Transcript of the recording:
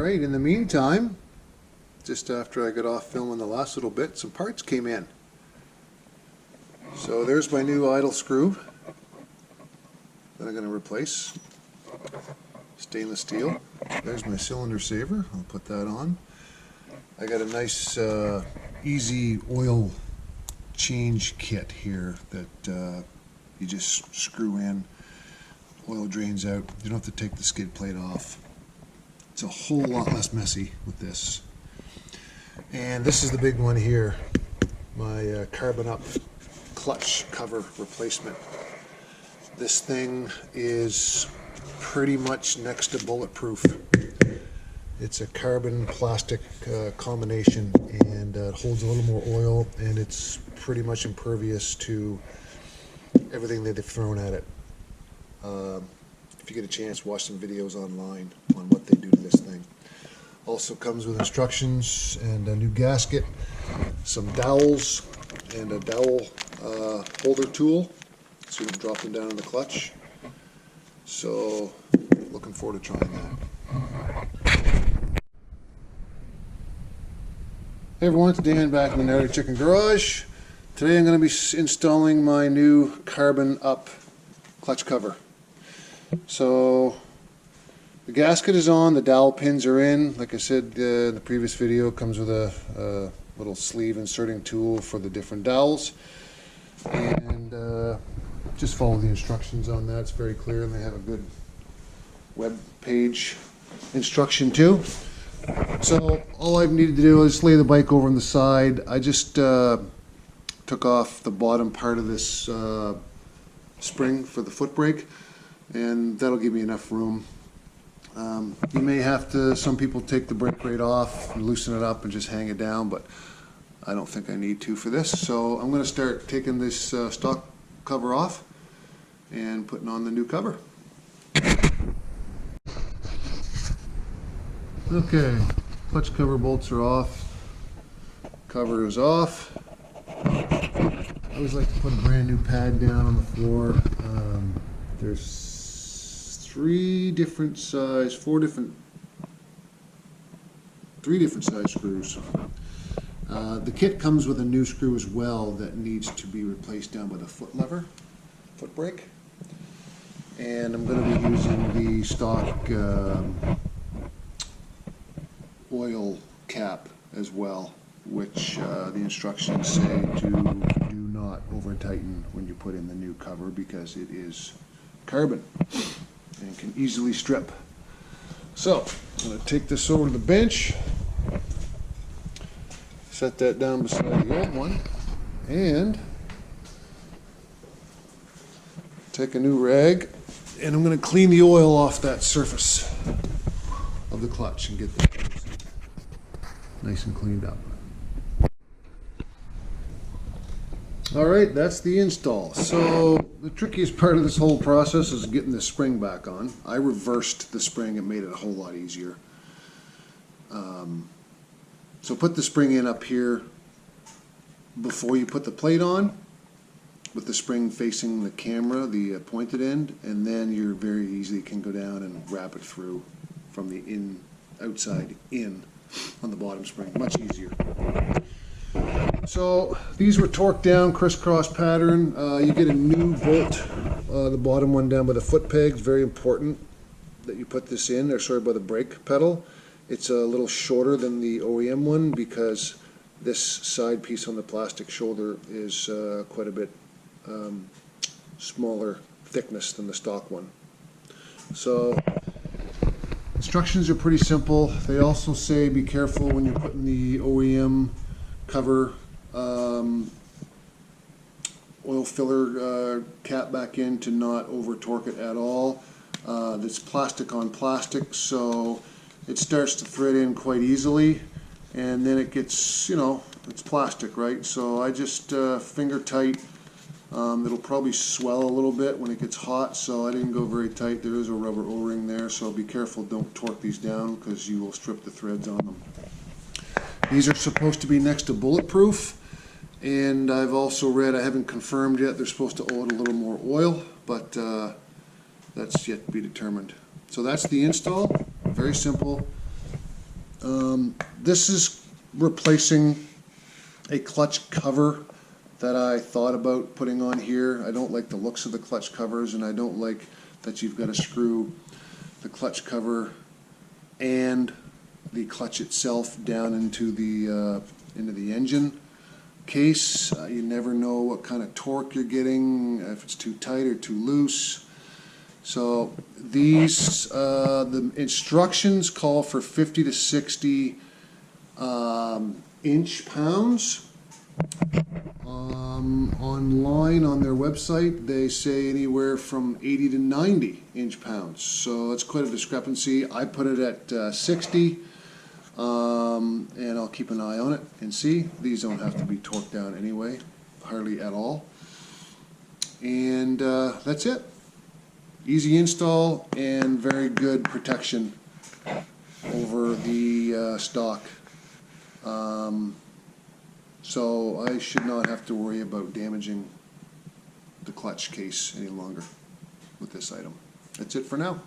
Alright, in the meantime, just after I got off filming the last little bit, some parts came in. So there's my new idle screw that I'm going to replace. Stainless steel. There's my cylinder saver. I'll put that on. I got a nice easy oil change kit here that you just screw in. Oil drains out. You don't have to take the skid plate off. It's a whole lot less messy with this. And this is the big one here, my CarbonUp clutch cover replacement. This thing is pretty much next to bulletproof. It's a carbon plastic combination, and it holds a little more oil, and it's pretty much impervious to everything that they've thrown at it. If you get a chance, watch some videos online on what they do to this thing. Also comes with instructions and a new gasket, some dowels, and a dowel holder tool so you can drop them down in the clutch. So, looking forward to trying that. Hey everyone, it's Dan back in the GnarlyChicken garage. Today I'm going to be installing my new CarbonUp clutch cover. So the gasket is on, the dowel pins are in. Like I said in the previous video, it comes with a little sleeve inserting tool for the different dowels. And just follow the instructions on that. It's very clear, and they have a good web page instruction too. So all I've needed to do is lay the bike over on the side. I just took off the bottom part of this spring for the foot brake, and that'll give me enough room. You may have to, some people take the brake right off and loosen it up and just hang it down, but I don't think I need to for this. So I'm going to start taking this stock cover off and putting on the new cover. Okay, clutch cover bolts are off, cover is off. I always like to put a brand new pad down on the floor. There's three different size screws. The kit comes with a new screw as well that needs to be replaced down by the foot brake. And I'm going to be using the stock oil cap as well, which the instructions say to do not over tighten when you put in the new cover, because it is carbon and can easily strip. So I'm going to take this over to the bench, set that down beside the old one, and take a new rag, and I'm going to clean the oil off that surface of the clutch and get that nice and cleaned up. Alright, that's the install. So the trickiest part of this whole process is getting the spring back on. I reversed the spring and made it a whole lot easier. So put the spring in up here before you put the plate on, with the spring facing the camera, the pointed end, and then you very easily can go down and wrap it through from the outside in on the bottom spring. Much easier. So these were torqued down, crisscross pattern. You get a new bolt, the bottom one down by the foot pegs. Very important that you put this in, or sorry, by the brake pedal. It's a little shorter than the OEM one because this side piece on the plastic shoulder is quite a bit smaller thickness than the stock one. So instructions are pretty simple. They also say be careful when you're putting the OEM cover oil filler cap back in to not over torque it at all. It's plastic on plastic, so it starts to thread in quite easily, and then it gets, it's plastic, right? So I just finger tight. It'll probably swell a little bit when it gets hot, so I didn't go very tight. There is a rubber O-ring there, so be careful, don't torque these down because you will strip the threads on them. These are supposed to be next to bulletproof, and I've also read, I haven't confirmed yet, they're supposed to add a little more oil, but that's yet to be determined. So that's the install, very simple. This is replacing a clutch cover that I thought about putting on here. I don't like the looks of the clutch covers, and I don't like that you've got to screw the clutch cover and the clutch itself down into the engine case. You never know what kind of torque you're getting, if it's too tight or too loose. So these, the instructions call for 50 to 60 inch-pounds. Online on their website they say anywhere from 80 to 90 inch-pounds. So that's quite a discrepancy. I put it at 60. And I'll keep an eye on it and see. These don't have to be torqued down anyway, hardly at all. And that's it. Easy install and very good protection over the stock. So I should not have to worry about damaging the clutch case any longer with this item. That's it for now.